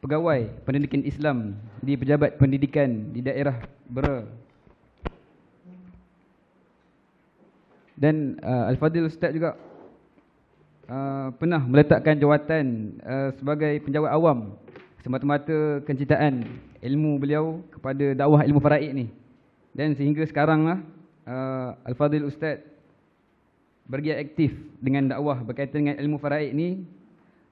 pegawai pendidikan Islam di pejabat pendidikan di daerah Bera. Dan Al-Fadhil Ustaz juga pernah meletakkan jawatan sebagai penjawat awam semata-mata kecintaan ilmu beliau kepada dakwah ilmu faraid ni. Dan sehingga sekarang lah Al-Fadhil Ustaz bergiat aktif dengan dakwah berkaitan dengan ilmu faraid ni,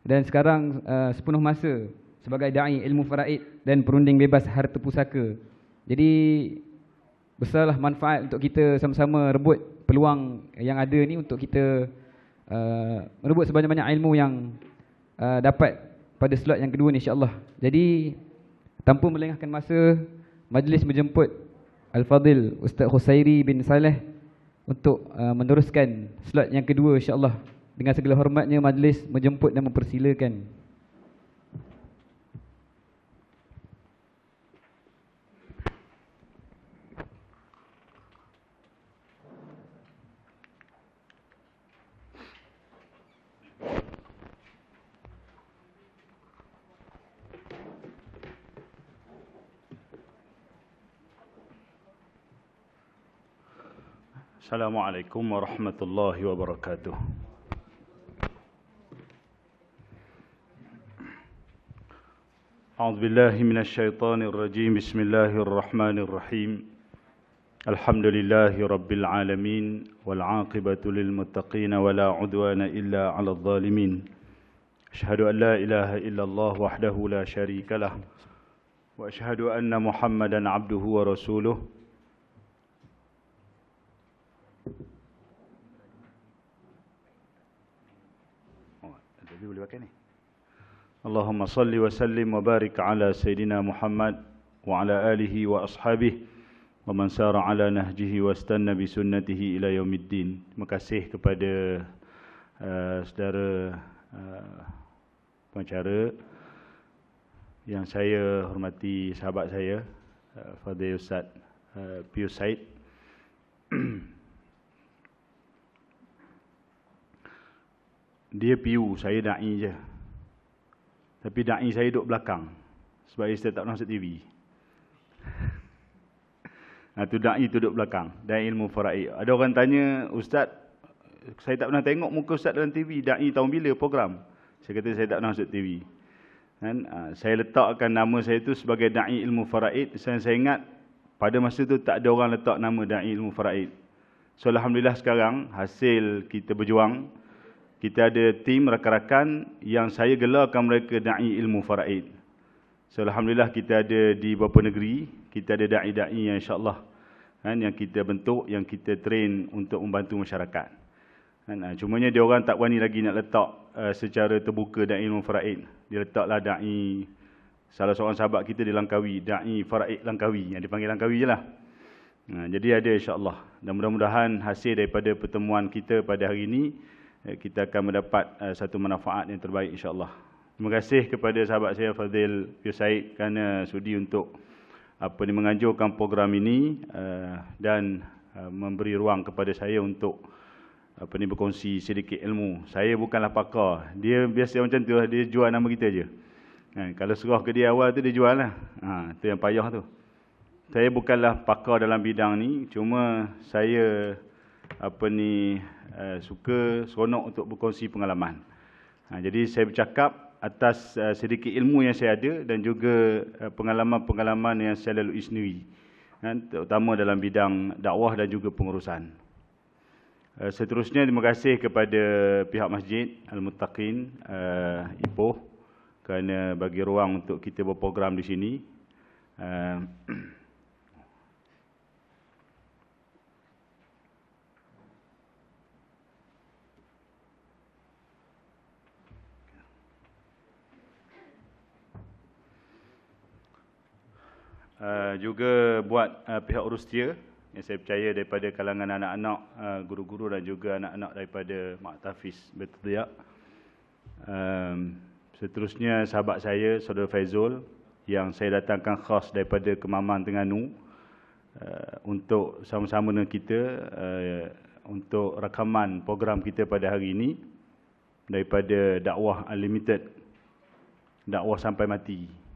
dan sekarang sepenuh masa sebagai da'i ilmu faraid dan perunding bebas harta pusaka. Jadi besarlah manfaat untuk kita sama-sama rebut peluang yang ada ni untuk kita merebut sebanyak-banyak ilmu yang dapat pada slot yang kedua ni, insya-Allah. Jadi tanpa melengahkan masa, majlis menjemput Al-Fadhil Ustaz Khusairi bin Saleh untuk meneruskan slot yang kedua, insya-Allah. Dengan segala hormatnya majlis menjemput dan mempersilakan. Assalamualaikum warahmatullahi wabarakatuh. A'udzu billahi minasy syaithanir rajim. Bismillahirrahmanirrahim. Alhamdulillahi rabbil alamin wal 'aqibatu lil muttaqin wa la 'udwana illa 'alal zalimin. Asyhadu an la ilaha illallah wahdahu la syarikalah wa asyhadu anna Muhammadan 'abduhu wa rasuluh. Boleh pakai ni. Allahumma salli wa sallim wa barik ala Sayyidina Muhammad wa ala alihi wa ashabihi wa man sara ala nahjihi wa istanna bi sunnatihi ila yaumiddin. Terima kasih kepada saudara pengacara yang saya hormati, sahabat saya Fadhil Ustaz Pius Said. Dia PU, saya da'i je. Tapi da'i saya duduk belakang sebab saya tak pernah masuk TV. Tu da'i tu duduk belakang, da'i ilmu faraid. Ada orang tanya, Ustaz, saya tak pernah tengok muka Ustaz dalam TV, da'i tahun bila program? Saya kata saya tak pernah masuk TV. Dan saya letakkan nama saya tu sebagai da'i ilmu faraid. Saya ingat pada masa tu tak ada orang letak nama da'i ilmu faraid. So alhamdulillah sekarang hasil kita berjuang, kita ada tim rakan-rakan yang saya gelarkan mereka da'i ilmu faraid. So alhamdulillah kita ada di beberapa negeri, kita ada da'i-da'i yang insya-Allah yang kita bentuk, yang kita train untuk membantu masyarakat. Cumanya dia orang tak berani lagi nak letak secara terbuka da'i ilmu faraid. Dia letaklah da'i, salah seorang sahabat kita di Langkawi, da'i faraid Langkawi, yang dipanggil Langkawi je lah. Jadi ada insya-Allah. Dan mudah-mudahan hasil daripada pertemuan kita pada hari ini, kita akan mendapat satu manfaat yang terbaik, insya-Allah. Terima kasih kepada sahabat saya Fadhil Pius Said kerana sudi untuk menganjurkan program ini dan memberi ruang kepada saya untuk berkongsi sedikit ilmu. Saya bukanlah pakar. Dia biasa macam tu, dia jual nama kita je. Kalau serah ke dia awal tu dia jual lah. Tu yang payah tu. Saya bukanlah pakar dalam bidang ni, cuma saya suka, seronok untuk berkongsi pengalaman. Jadi saya bercakap atas sedikit ilmu yang saya ada dan juga pengalaman-pengalaman yang saya lalui sendiri, terutama dalam bidang dakwah dan juga pengurusan. Seterusnya terima kasih kepada pihak Masjid Al-Muttaqin Ipoh kerana bagi ruang untuk kita berprogram di sini. Juga buat pihak Urustia yang saya percaya daripada kalangan anak-anak, guru-guru dan juga anak-anak daripada Mak Tafiz Betul. Seterusnya sahabat saya, Saudara Faizul, yang saya datangkan khas daripada Kemaman Terengganu untuk sama-sama dengan kita untuk rakaman program kita pada hari ini daripada dakwah unlimited, dakwah sampai mati.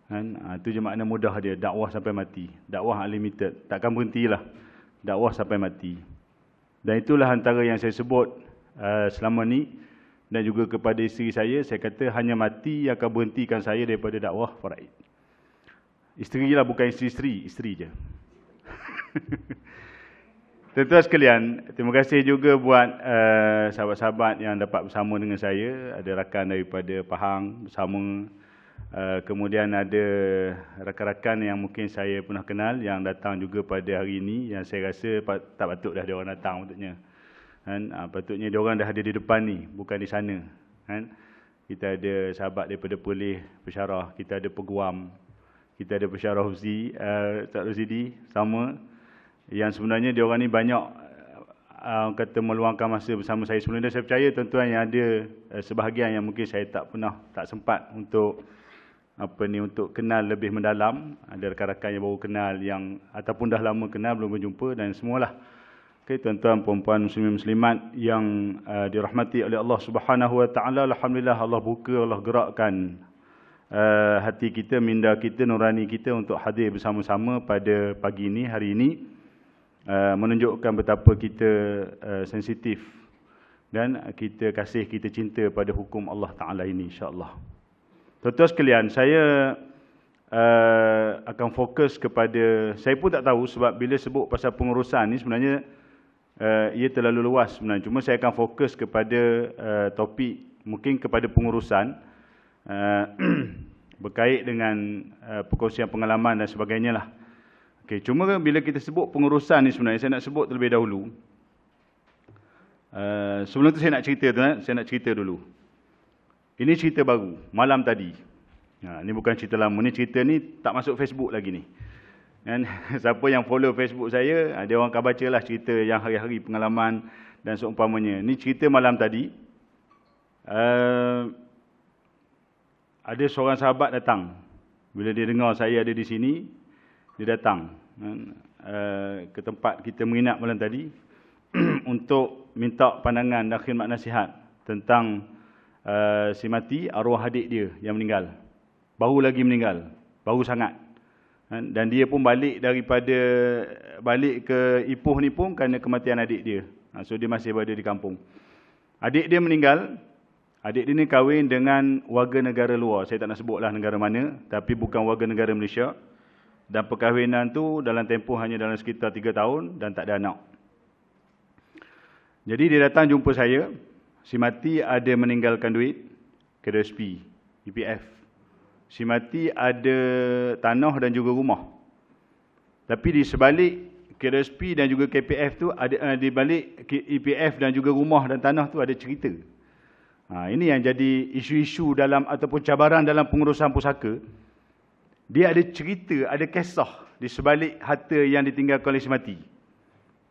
Kan? Itu je makna mudah dia, dakwah sampai mati. Dakwah unlimited, takkan berhentilah. Dakwah sampai mati. Dan itulah antara yang saya sebut selama ni, dan juga kepada isteri saya kata hanya mati yang akan berhentikan saya daripada dakwah faraid. Isteri lah, bukan isteri je. Tuan-tuan sekalian, terima kasih juga buat sahabat-sahabat yang dapat bersama dengan saya. Ada rakan daripada Pahang bersama. Kemudian ada rakan-rakan yang mungkin saya pernah kenal yang datang juga pada hari ini, yang saya rasa tak patut dah dia orang datang patutnya. Kan? Patutnya dia orang dah ada di depan ni, bukan di sana. Kan? Kita ada sahabat daripada Perlis, Pensyarah, kita ada Peguam, kita ada Pensyarah Ustaz Ruzidi sama, yang sebenarnya dia orang ni banyak kata meluangkan masa bersama saya sebelum ni. Saya percaya tuan-tuan yang ada sebahagian yang mungkin saya tak sempat untuk untuk kenal lebih mendalam. Ada rakan-rakan yang baru kenal, yang ataupun dah lama kenal belum berjumpa, dan semualah. Okey, tuan-tuan puan-puan muslimin muslimat yang dirahmati oleh Allah Subhanahu wa taala, alhamdulillah Allah buka, Allah gerakkan hati kita, minda kita, nurani kita untuk hadir bersama-sama pada pagi ini, hari ini, menunjukkan betapa kita sensitif dan kita kasih, kita cinta pada hukum Allah Taala ini, insya-Allah. Tuan-tuan sekalian, saya akan fokus kepada, saya pun tak tahu sebab bila sebut pasal pengurusan ni sebenarnya ia terlalu luas sebenarnya. Cuma saya akan fokus kepada topik mungkin kepada pengurusan berkait dengan perkongsian pengalaman dan sebagainya lah. Okay, cuma bila kita sebut pengurusan ni sebenarnya saya nak sebut terlebih dahulu. Sebelum tu saya nak cerita dulu. Ini cerita baru, malam tadi. Ini bukan cerita lama, ni cerita ni tak masuk Facebook lagi ni. Dan siapa yang follow Facebook saya, dia orang akan bacalah cerita yang hari-hari pengalaman dan seumpamanya. Ni cerita malam tadi. Ada seorang sahabat datang. Bila dia dengar saya ada di sini, dia datang ke tempat kita menginap malam tadi untuk minta pandangan dan khidmat nasihat tentang si mati, arwah adik dia yang meninggal. Baru lagi meninggal, baru sangat. Dan dia pun balik ke Ipoh ni pun kerana kematian adik dia. So dia masih berada di kampung. Adik dia meninggal. Adik dia ni kahwin dengan warga negara luar. Saya tak nak sebutlah negara mana, tapi bukan warga negara Malaysia. Dan perkahwinan tu dalam tempoh hanya dalam sekitar 3 tahun dan tak ada anak. Jadi dia datang jumpa saya. Si mati ada meninggalkan duit, KDSP, EPF. Si mati ada tanah dan juga rumah. Tapi di sebalik KDSP dan juga KPF tu, di balik EPF dan juga rumah dan tanah tu ada cerita. Ini yang jadi isu-isu dalam ataupun cabaran dalam pengurusan pusaka. Dia ada cerita, ada kisah di sebalik harta yang ditinggalkan oleh si mati.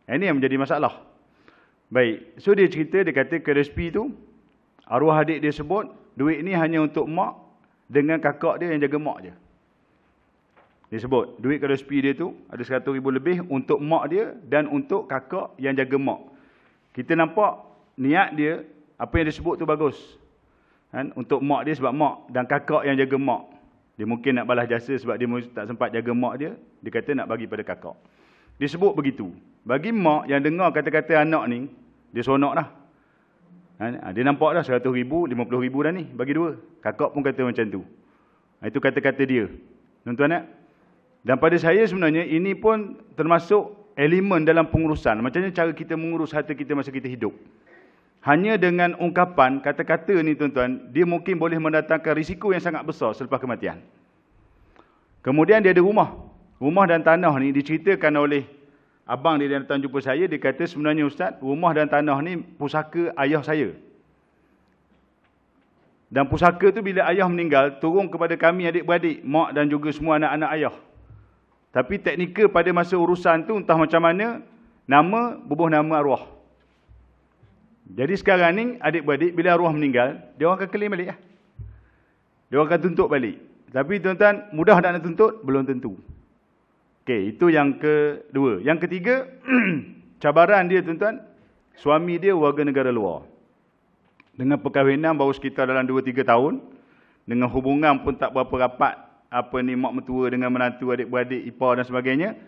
Ini yang menjadi masalah. Baik, so dia cerita, dia kata KDSP tu, arwah adik dia sebut, duit ni hanya untuk mak dengan kakak dia yang jaga mak je. Dia sebut, duit KDSP dia tu ada 100,000 lebih untuk mak dia dan untuk kakak yang jaga mak. Kita nampak niat dia, apa yang dia sebut tu bagus. Kan? Untuk mak dia sebab mak dan kakak yang jaga mak. Dia mungkin nak balas jasa sebab dia tak sempat jaga mak dia, dia kata nak bagi pada kakak. Dia sebut begitu. Bagi mak yang dengar kata-kata anak ni, dia seronok dah. Dia nampak dah 100,000, 50,000 dah ni, bagi dua. Kakak pun kata macam tu. Itu kata-kata dia. Tuan-tuan, dan pada saya sebenarnya, ini pun termasuk elemen dalam pengurusan. Macam mana cara kita mengurus harta kita masa kita hidup. Hanya dengan ungkapan, kata-kata ni tuan-tuan, dia mungkin boleh mendatangkan risiko yang sangat besar selepas kematian. Kemudian dia ada rumah. Rumah dan tanah ni diceritakan oleh abang dia yang datang jumpa saya. Dia kata sebenarnya Ustaz, rumah dan tanah ni pusaka ayah saya. Dan pusaka tu bila ayah meninggal, turun kepada kami adik-beradik, mak dan juga semua anak-anak ayah. Tapi teknikal pada masa urusan tu entah macam mana, nama bubuh nama arwah. Jadi sekarang ni adik-beradik bila arwah meninggal, dia orang akan claim balik lah. Dia orang akan tuntut balik. Tapi tuan-tuan, mudah tak nak tuntut? Belum tentu. Okey, itu yang kedua. Yang ketiga, cabaran dia tuan-tuan, suami dia warga negara luar. Dengan perkahwinan baru sekitar dalam 2-3 tahun, dengan hubungan pun tak berapa rapat mak mentua dengan menantu, adik-beradik, ipar dan sebagainya.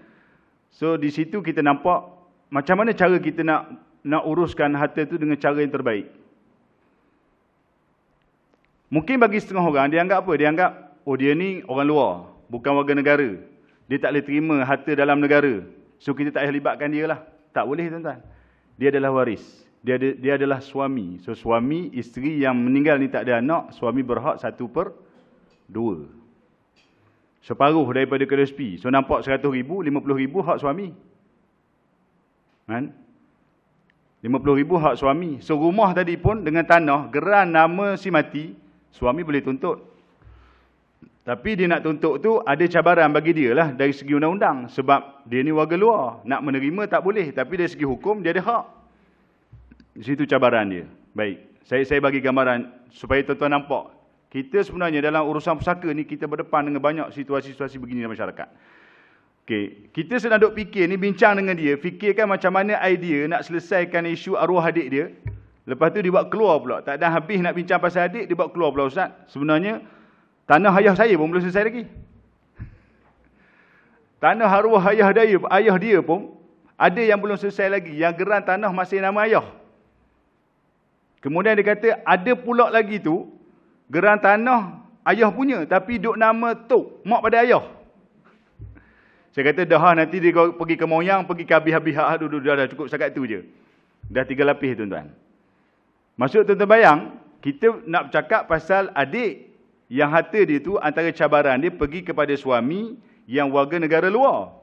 So di situ kita nampak macam mana cara kita nak uruskan harta tu dengan cara yang terbaik. Mungkin bagi setengah orang, dia anggap apa? Dia anggap, oh dia ni orang luar, bukan warga negara. Dia tak boleh terima harta dalam negara. So kita tak payah libatkan dia lah. Tak boleh tuan-tuan. Dia adalah waris. Dia adalah suami. So suami, isteri yang meninggal ni tak ada anak, suami berhak 1/2. Separuh daripada KSP. So nampak 100,000, 50,000 hak suami. Kan? 50,000 hak suami. So rumah tadi pun dengan tanah, geran nama si mati, suami boleh tuntut. Tapi dia nak tuntut tu ada cabaran bagi dia lah dari segi undang-undang. Sebab dia ni warga luar. Nak menerima tak boleh. Tapi dari segi hukum dia ada hak. Di situ cabaran dia. Baik. Saya bagi gambaran supaya tuan-tuan nampak. Kita sebenarnya dalam urusan pusaka ni kita berdepan dengan banyak situasi-situasi begini dalam masyarakat. Okey, kita sedang duk fikir ni, bincang dengan dia, fikirkan macam mana idea nak selesaikan isu arwah adik dia. Lepas tu dia buat keluar pula. Tak ada habis nak bincang pasal adik, dia buat keluar pula, Ustaz. Sebenarnya tanah ayah saya pun belum selesai lagi. Tanah arwah ayah dia pun ada yang belum selesai lagi. Yang geran tanah masih nama ayah. Kemudian dia kata ada pula lagi tu geran tanah ayah punya tapi duk nama tok, mak pada ayah. Saya kata dah nanti dia pergi ke moyang, pergi ke habis-habis, dah cukup setakat tu je. Dah 3 lapis tuan-tuan. Maksud tuan-tuan bayang, kita nak bercakap pasal adik yang harta dia tu antara cabaran dia pergi kepada suami yang warga negara luar.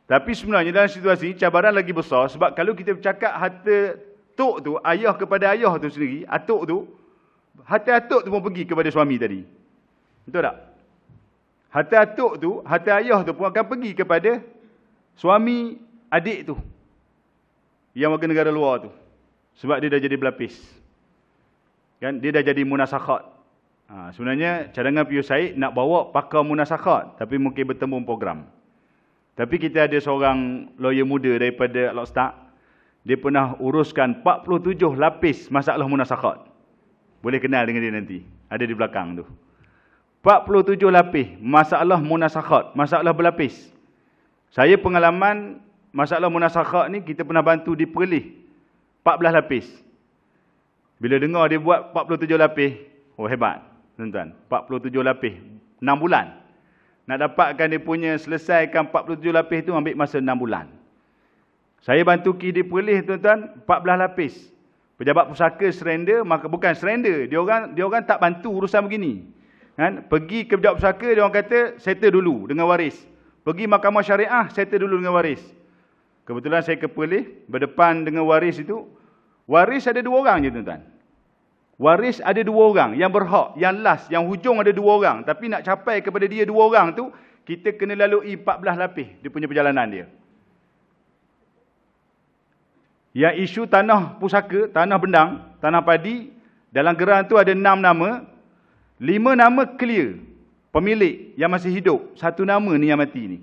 Tapi sebenarnya dalam situasi ini cabaran lagi besar sebab kalau kita bercakap harta tok tu, ayah kepada ayah tu sendiri, atuk tu, harta atuk tu pun pergi kepada suami tadi. Betul tak? Harta atuk tu, harta ayah tu pun akan pergi kepada suami adik tu. Yang warga negara luar tu. Sebab dia dah jadi berlapis. Kan? Dia dah jadi munasakhat. Sebenarnya cadangan PU Said nak bawa pakar munasakhat. Tapi mungkin bertemu program. Tapi kita ada seorang lawyer muda daripada Al-Ustaz. Dia pernah uruskan 47 lapis masalah munasakhat. Boleh kenal dengan dia nanti. Ada di belakang tu. 47 lapis masalah munasakhat, masalah berlapis. Saya pengalaman masalah munasakhat ni kita pernah bantu di Perlis 14 lapis. Bila dengar dia buat 47 lapis, oh hebat tuan-tuan. 47 lapis 6 bulan. Nak dapatkan dia punya selesaikan 47 lapis tu ambil masa 6 bulan. Saya bantu di Perlis tuan-tuan 14 lapis. Pejabat pusaka surrender, maka bukan surrender, dia orang tak bantu urusan begini. Kan? Pergi ke pejabat pusaka, dia orang kata settle dulu dengan waris. Pergi mahkamah syariah, settle dulu dengan waris. Kebetulan saya ke Perlis, berdepan dengan waris itu. Waris ada 2 orang je tuan-tuan. Waris ada 2 orang yang berhak, yang last, yang hujung ada 2 orang. Tapi nak capai kepada dia 2 orang tu, kita kena lalui 14 lapis dia punya perjalanan dia. Yang isu tanah pusaka, tanah bendang, tanah padi, dalam geran tu ada 6 nama. 5 nama clear. Pemilik yang masih hidup. 1 nama ni yang mati ni.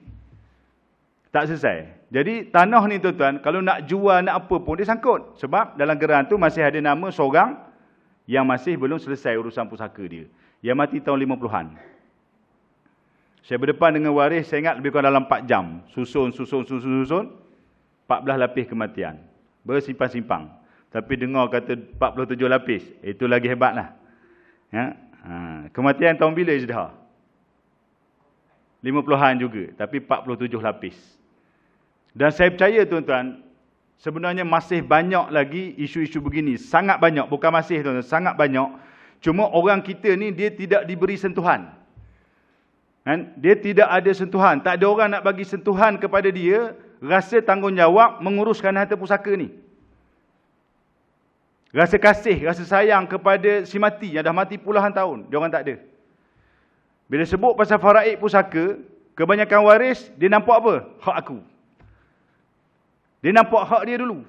Tak selesai. Jadi tanah ni tuan-tuan, kalau nak jual, nak apa pun, dia sangkut. Sebab dalam geran tu masih ada nama seorang yang masih belum selesai urusan pusaka dia. Yang mati tahun 50-an. Saya berdepan dengan waris, saya ingat lebih kurang dalam 4 jam. Susun. 14 lapis kematian. Bersimpang-simpang. Tapi dengar kata 47 lapis. Itu lagi hebat lah. Ya? Kematian tahun bila Izdah? 50-an juga. Tapi 47 lapis. Dan saya percaya tuan-tuan, sebenarnya masih banyak lagi isu-isu begini. Sangat banyak. Bukan masih tuan-tuan. Sangat banyak. Cuma orang kita ni dia tidak diberi sentuhan. Kan? Dia tidak ada sentuhan. Tak ada orang nak bagi sentuhan kepada dia. Rasa tanggungjawab menguruskan harta pusaka ni. Rasa kasih, rasa sayang kepada si mati yang dah mati puluhan tahun. Dia orang tak ada. Bila sebut pasal faraid pusaka, kebanyakan waris, dia nampak apa? Hak aku. Dia nampak hak dia dulu.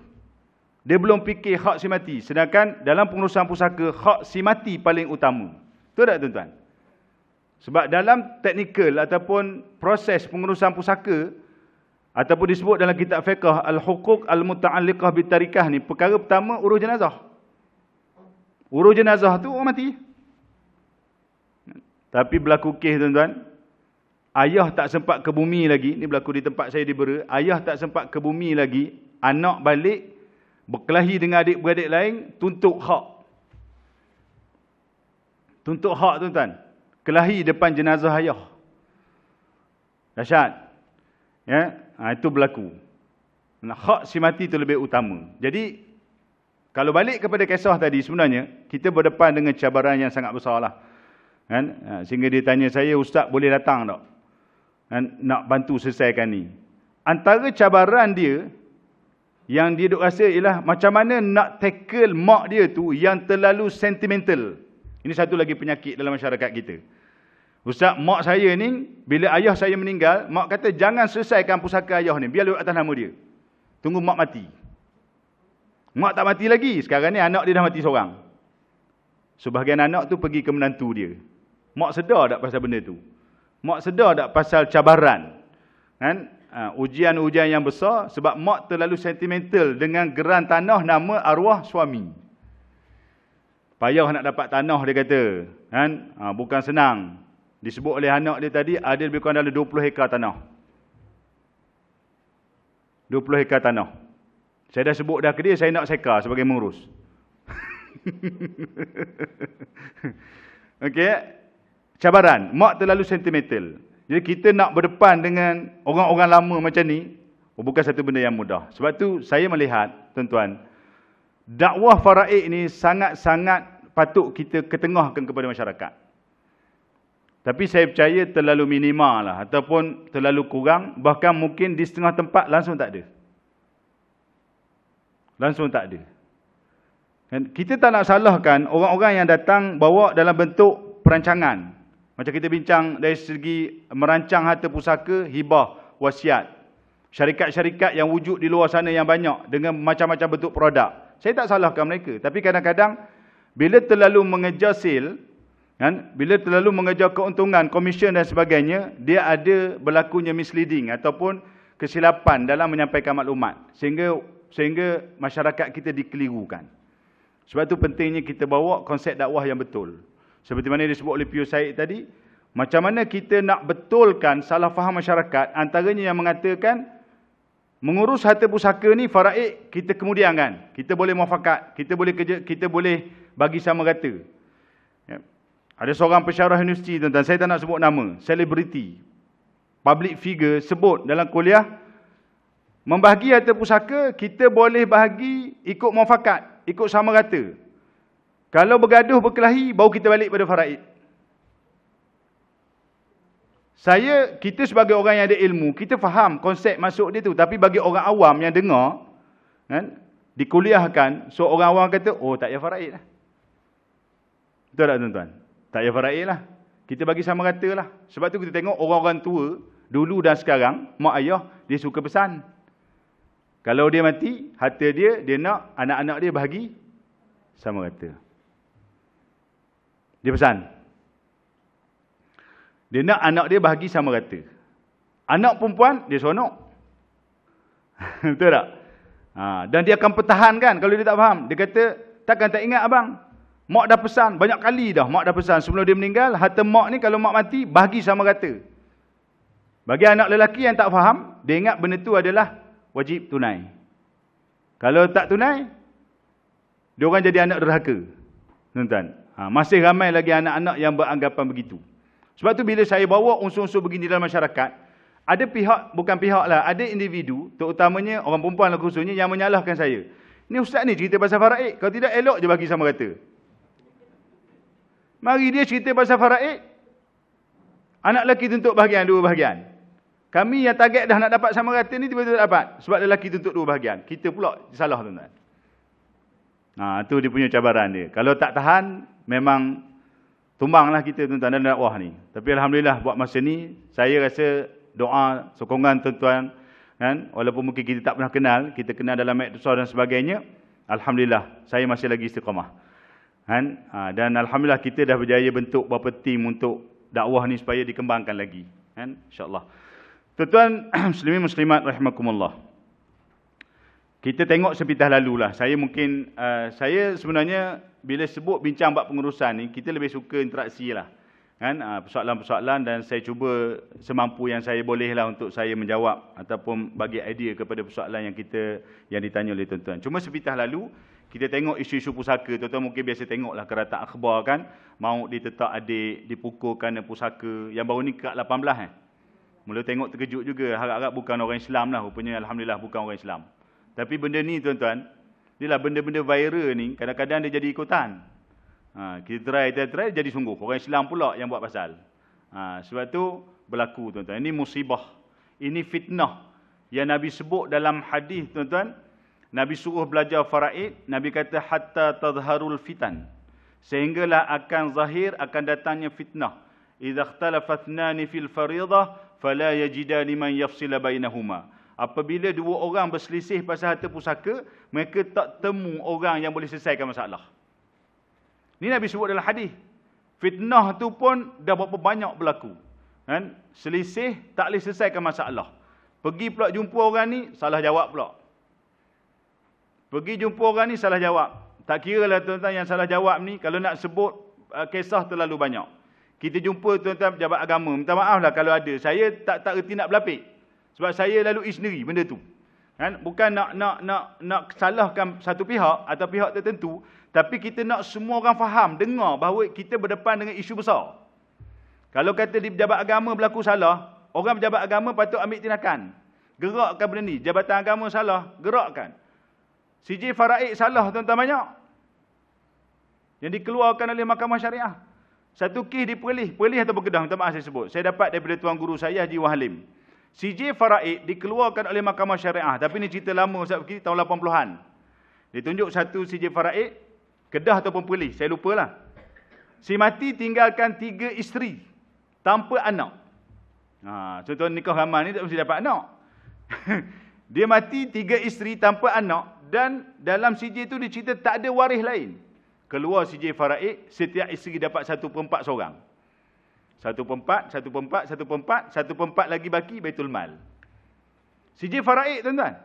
Dia belum fikir hak si mati. Sedangkan dalam pengurusan pusaka, hak si mati paling utama. Betul tak tuan-tuan? Sebab dalam teknikal ataupun proses pengurusan pusaka, ataupun disebut dalam kitab fiqh al-huquq al-muta'alliqah bitarikah ni, perkara pertama urus jenazah. Urus jenazah tu orang mati. Tapi berlaku kes tuan-tuan, ayah tak sempat ke bumi lagi, ni berlaku di tempat saya di Bera, ayah tak sempat ke bumi lagi, anak balik, berkelahi dengan adik-beradik lain, tuntut hak. Tuntut hak, tuan-tuan. Kelahi depan jenazah ayah. Dahsyat. Ya, itu berlaku. Hak si mati itu lebih utama. Jadi, kalau balik kepada kisah tadi, sebenarnya, kita berdepan dengan cabaran yang sangat besar lah. Kan? Sehingga dia tanya saya, Ustaz boleh datang tak? Kan? Nak bantu selesaikan ni. Antara cabaran dia, yang dia duk rasa ialah macam mana nak tackle mak dia tu yang terlalu sentimental. Ini satu lagi penyakit dalam masyarakat kita. Ustaz, mak saya ni, bila ayah saya meninggal, mak kata jangan selesaikan pusaka ayah ni, biar duduk atas nama dia. Tunggu mak mati. Mak tak mati lagi, sekarang ni anak dia dah mati seorang. Sebahagian anak tu pergi ke menantu dia. Mak sedar tak pasal benda tu? Mak sedar tak pasal cabaran? Kan? Ujian-ujian yang besar sebab mak terlalu sentimental dengan geran tanah nama arwah suami. Payah nak dapat tanah, dia kata. Kan? Bukan senang. Disebut oleh anak dia tadi, ada lebih kurang dalam 20 hektar tanah. 20 hektar tanah. Saya dah sebut dah ke dia, saya nak seka sebagai mengurus. Okey. Cabaran. Mak terlalu sentimental. Jadi kita nak berdepan dengan orang-orang lama macam ni, bukan satu benda yang mudah. Sebab tu saya melihat, tuan-tuan, dakwah faraid ni sangat-sangat patut kita ketengahkan kepada masyarakat. Tapi saya percaya terlalu minima lah, ataupun terlalu kurang, bahkan mungkin di setengah tempat langsung tak ada. Langsung tak ada. Dan kita tak nak salahkan orang-orang yang datang bawa dalam bentuk perancangan. Macam kita bincang dari segi merancang harta pusaka, hibah, wasiat. Syarikat-syarikat yang wujud di luar sana yang banyak dengan macam-macam bentuk produk. Saya tak salahkan mereka. Tapi kadang-kadang bila terlalu mengejar sale, kan, bila terlalu mengejar keuntungan, komisen dan sebagainya, dia ada berlakunya misleading ataupun kesilapan dalam menyampaikan maklumat. Sehingga masyarakat kita dikelirukan. Sebab itu pentingnya kita bawa konsep dakwah yang betul. Seperti mana disebut oleh Pio Said tadi, macam mana kita nak betulkan salah faham masyarakat, antaranya yang mengatakan, mengurus harta pusaka ni faraid kita kemudiankan. Kita boleh muafakat, kita boleh kerja, kita boleh bagi sama rata. Ya. Ada seorang pensyarah universiti, tuan-tuan, saya tak nak sebut nama, selebriti, public figure sebut dalam kuliah, membahagi harta pusaka, kita boleh bahagi ikut muafakat, ikut sama rata. Kalau bergaduh, berkelahi, baru kita balik pada faraid. Kita sebagai orang yang ada ilmu, kita faham konsep masuk dia tu. Tapi bagi orang awam yang dengar, kan, dikuliahkan, so orang awam kata, oh tak payah faraid lah. Betul tak, tuan-tuan? Tak payah faraid lah. Kita bagi sama rata lah. Sebab tu kita tengok orang-orang tua, dulu dan sekarang, mak ayah, dia suka pesan. Kalau dia mati, harta dia nak anak-anak dia bahagi sama rata. Dia pesan. Dia nak anak dia bahagi sama rata. Anak perempuan, dia seronok. Betul tak? Dan dia akan pertahankan kalau dia tak faham. Dia kata, takkan tak ingat abang? Mak dah pesan, banyak kali dah mak dah pesan. Sebelum dia meninggal, harta mak ni kalau mak mati, bahagi sama rata. Bagi anak lelaki yang tak faham, dia ingat benda tu adalah wajib tunai. Kalau tak tunai, dia orang jadi anak derhaka. Tuan-tuan. Masih ramai lagi anak-anak yang beranggapan begitu. Sebab tu bila saya bawa unsur-unsur begini dalam masyarakat, ada pihak, bukan pihak lah, ada individu, terutamanya orang perempuan lah khususnya, yang menyalahkan saya. Ni ustaz ni cerita pasal faraid, kalau tidak elok je bagi sama rata. Mari dia cerita pasal faraid, anak lelaki tuntut bahagian, 2 bahagian. Kami yang target dah nak dapat sama rata ni tiba-tiba tak dapat. Sebab lelaki tuntut 2 bahagian. Kita pula salah, tuan-tuan. Tu dia punya cabaran dia. Kalau tak tahan, memang tumbanglah kita, tuan-tuan, dalam dakwah ni. Tapi alhamdulillah buat masa ni, saya rasa doa, sokongan tuan-tuan, kan, walaupun mungkin kita tak pernah kenal, kita kenal dalam madrasah dan sebagainya, alhamdulillah saya masih lagi istiqamah. Kan? Dan alhamdulillah kita dah berjaya bentuk beberapa tim untuk dakwah ni supaya dikembangkan lagi. Kan? InsyaAllah. Tuan-tuan, muslimin muslimat rahimakumullah. Kita tengok sepintas lalu lah. Saya sebenarnya bila sebut bincang bab pengurusan ni, kita lebih suka interaksi lah. kan, persoalan-persoalan, dan saya cuba semampu yang saya bolehlah untuk saya menjawab ataupun bagi idea kepada persoalan yang ditanya oleh tuan-tuan. Cuma sepitah lalu kita tengok isu-isu pusaka, tuan-tuan mungkin biasa tengoklah kereta akhbar kan, maut ditetak adik, dipukul kerana pusaka, yang baru ni ke 18 Mula tengok terkejut juga, harap-harap bukan orang Islam lah, rupanya alhamdulillah bukan orang Islam. Tapi benda ni tuan-tuan, inilah benda-benda viral ni kadang-kadang dia jadi ikutan. Kita try jadi sungguh. Orang Islam pula yang buat pasal. Sebab tu berlaku tuan-tuan. Ini musibah. Ini fitnah yang Nabi sebut dalam hadis tuan-tuan. Nabi suruh belajar faraid. Nabi kata hatta tadharul fitan. Sehinggalah akan zahir, akan datangnya fitnah. Idza ikhtalafat thnani fil fariidah fala yajidani man yafsila bainahuma. Apabila dua orang berselisih pasal harta pusaka, mereka tak temu orang yang boleh selesaikan masalah. Ini Nabi sebut dalam hadis. Fitnah tu pun dah berapa banyak berlaku. Kan? Selisih tak boleh selesaikan masalah. Pergi pula jumpa orang ni, salah jawab pula. Pergi jumpa orang ni, salah jawab. Tak kira lah tuan-tuan yang salah jawab ni, kalau nak sebut kisah terlalu banyak. Kita jumpa tuan-tuan pejabat agama, minta maaf lah kalau ada. Saya tak reti nak berlapik. Sebab saya lalui sendiri benda tu. Kan? Bukan nak salahkan satu pihak atau pihak tertentu, tapi kita nak semua orang faham, dengar bahawa kita berdepan dengan isu besar. Kalau kata di pejabat agama berlaku salah, orang pejabat agama patut ambil tindakan. Gerakkan benda ni. Jabatan agama salah, gerakkan. CJ Faraid salah tuan-tuan banyak. Yang dikeluarkan oleh Mahkamah Syariah. Satu kes di Perlis atau Kedah, minta maaf saya sebut. Saya dapat daripada tuan guru saya, Haji Wahalim. CJ Faraid dikeluarkan oleh Mahkamah Syariah. Tapi ni cerita lama, Ustaz Fikri, tahun 80-an. Ditunjuk satu CJ Faraid, Kedah ataupun Perlis, saya lupalah. Si mati tinggalkan 3 isteri tanpa anak. Contoh nikah ramai ni tak mesti dapat anak. Dia mati 3 isteri tanpa anak, dan dalam CJ tu dia cerita tak ada waris lain. Keluar CJ Faraid, setiap isteri dapat 1/4 seorang. 1/4 lagi baki Baitul Mal. CJ Faraid tuan-tuan.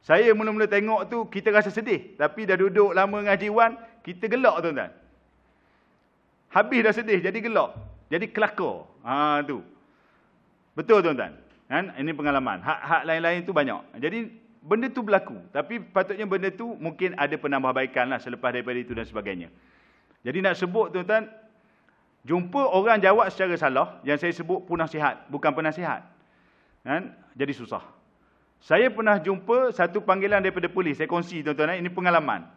Saya mula-mula tengok tu, kita rasa sedih. Tapi dah duduk lama ngaji Wan, kita gelak tuan-tuan. Habis dah sedih, jadi gelak. Jadi kelakar. Tu. Betul tuan-tuan. Kan? Ini pengalaman. Hak-hak lain-lain tu banyak. Jadi, benda tu berlaku. Tapi patutnya benda tu mungkin ada penambahbaikan lah selepas daripada itu dan sebagainya. Jadi nak sebut tuan-tuan, jumpa orang jawab secara salah, yang saya sebut penasihat, bukan penasihat. Kan? Jadi susah. Saya pernah jumpa satu panggilan daripada polis. Saya kongsi tuan-tuan, ini pengalaman.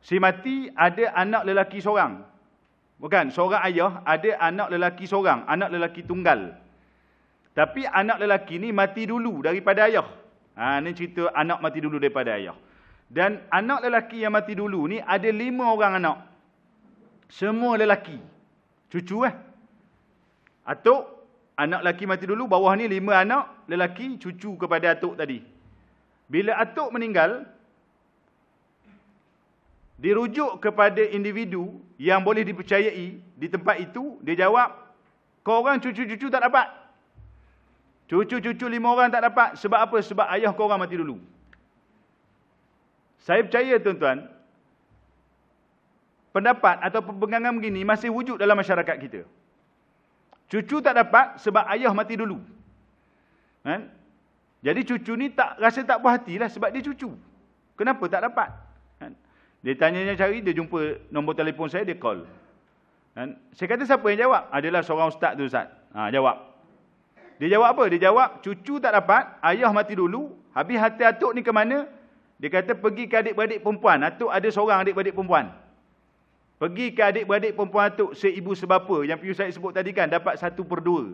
Si mati ada anak lelaki seorang. Bukan, seorang ayah ada anak lelaki seorang. Anak lelaki tunggal. Tapi anak lelaki ni mati dulu daripada ayah. Ini cerita anak mati dulu daripada ayah. Dan anak lelaki yang mati dulu ni ada 5 orang anak. Semua lelaki. Cucu Atuk. Anak lelaki mati dulu, bawah ni 5 anak lelaki, cucu kepada atuk tadi. Bila atuk meninggal, dirujuk kepada individu yang boleh dipercayai di tempat itu, dia jawab, korang cucu-cucu tak dapat. Cucu-cucu 5 orang tak dapat. Sebab apa? Sebab ayah korang mati dulu. Saya percaya tuan-tuan, pendapat atau pegangan begini masih wujud dalam masyarakat kita. Cucu tak dapat sebab ayah mati dulu. Kan? Jadi cucu ni tak rasa tak puas hatilah sebab dia cucu. Kenapa tak dapat? Kan? Dia tanyanya cari, dia jumpa nombor telefon saya, dia call. Kan? Saya kata siapa yang jawab? Adalah seorang ustaz tu ustaz. Jawab. Dia jawab apa? Dia jawab cucu tak dapat, ayah mati dulu, habis hati atuk ni ke mana? Dia kata pergi ke adik-beradik perempuan. Atuk ada seorang adik-beradik perempuan. Pergi ke adik-beradik perempuan atuk, seibu sebapa, yang Pius saya sebut tadi kan, dapat 1/2.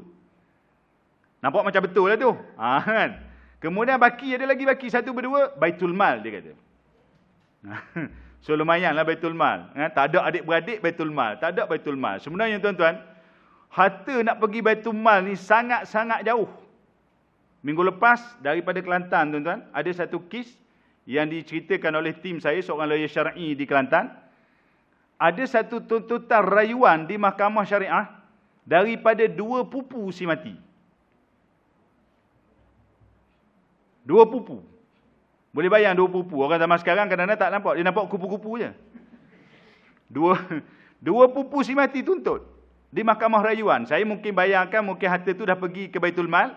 Nampak macam betul lah tu. Kan? Kemudian ada lagi baki 1/2, Baitul Mal dia kata. So lumayan lah Baitul Mal. Tak ada adik-beradik Baitul Mal. Tak ada Baitul Mal. Sebenarnya tuan-tuan, harta nak pergi Baitul Mal ni sangat-sangat jauh. Minggu lepas daripada Kelantan tuan-tuan, ada satu kes yang diceritakan oleh tim saya, seorang lawyer syar'i di Kelantan. Ada satu tuntutan rayuan di Mahkamah Syariah daripada 2 pupu si mati. 2 pupu. Boleh bayang 2 pupu. Orang zaman sekarang kadang-kadang tak nampak. Dia nampak kupu-kupu je. Dua pupu si mati tuntut. Di mahkamah rayuan, saya mungkin bayangkan mungkin harta tu dah pergi ke Baitul Mal,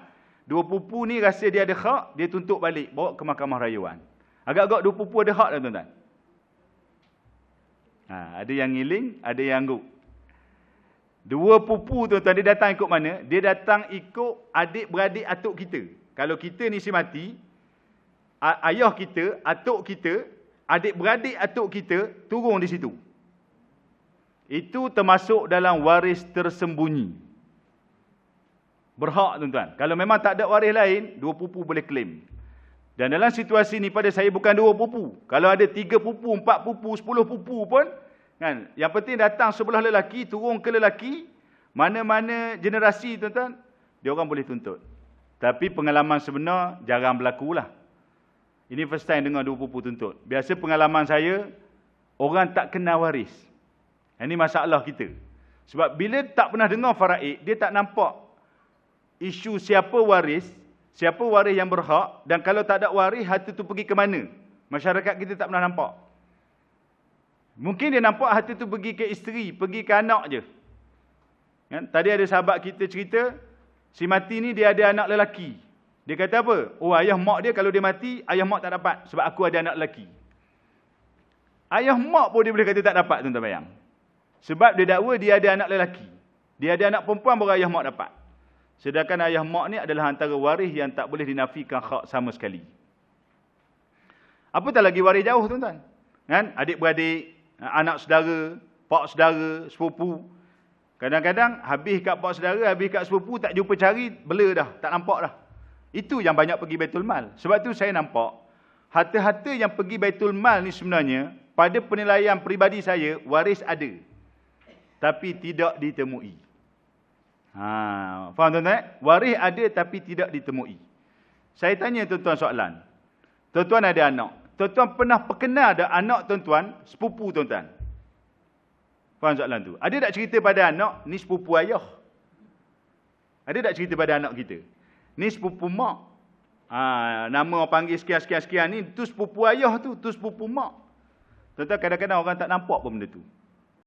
dua pupu ni rasa dia ada hak, dia tuntut balik, bawa ke mahkamah rayuan. Agak-agak dua pupu ada hak dah tuan-tuan. Ada yang ngiling, ada yang angguk. Dua pupu tuan-tuan, dia datang ikut mana? Dia datang ikut adik-beradik atuk kita. Kalau kita ni si mati, ayah kita, atuk kita, adik-beradik atuk kita turun di situ. Itu termasuk dalam waris tersembunyi. Berhak tuan-tuan. Kalau memang tak ada waris lain, dua pupu boleh claim. Dan dalam situasi ni pada saya bukan dua pupu. Kalau ada 3 pupu, 4 pupu, 10 pupu pun, kan, yang penting datang sebelah lelaki, turun ke lelaki, mana-mana generasi tuan-tuan, dia orang boleh tuntut. Tapi pengalaman sebenar jarang berlaku lah. Ini first time dengar dua pupu tuntut. Biasa pengalaman saya, orang tak kenal waris. Ini masalah kita. Sebab bila tak pernah dengar faraid, dia tak nampak isu siapa waris yang berhak, dan kalau tak ada waris, harta tu pergi ke mana. Masyarakat kita tak pernah nampak. Mungkin dia nampak harta tu pergi ke isteri, pergi ke anak je. Kan? Tadi ada sahabat kita cerita, si mati ni dia ada anak lelaki. Dia kata apa? Oh, ayah mak dia kalau dia mati, ayah mak tak dapat sebab aku ada anak lelaki. Ayah mak pun dia boleh kata tak dapat, tuan-tuan bayang. Sebab dia dakwa dia ada anak lelaki. Dia ada anak perempuan baru ayah mak dapat. Sedangkan ayah mak ni adalah antara waris yang tak boleh dinafikan hak sama sekali. Apatah lagi waris jauh tuan-tuan. Kan? Adik-beradik, anak saudara, pak saudara, sepupu. Kadang-kadang habis kat pak saudara, habis kat sepupu, tak jumpa cari, bela dah, tak nampak dah. Itu yang banyak pergi Baitul Mal. Sebab tu saya nampak, harta-harta yang pergi Baitul Mal ni sebenarnya, pada penilaian peribadi saya, waris ada. Tapi tidak ditemui. Faham tuan-tuan? Waris ada tapi tidak ditemui. Saya tanya tuan-tuan soalan. Tuan-tuan ada anak. Tuan-tuan pernah perkenal ada anak tuan-tuan, sepupu tuan-tuan? Faham soalan tu? Ada tak cerita pada anak, ni sepupu ayah? Ada tak cerita pada anak kita? Ni sepupu mak. Nama orang panggil sekian-sekian-sekian ni, tu sepupu ayah tu sepupu mak. Tuan-tuan, kadang-kadang orang tak nampak pun benda tu.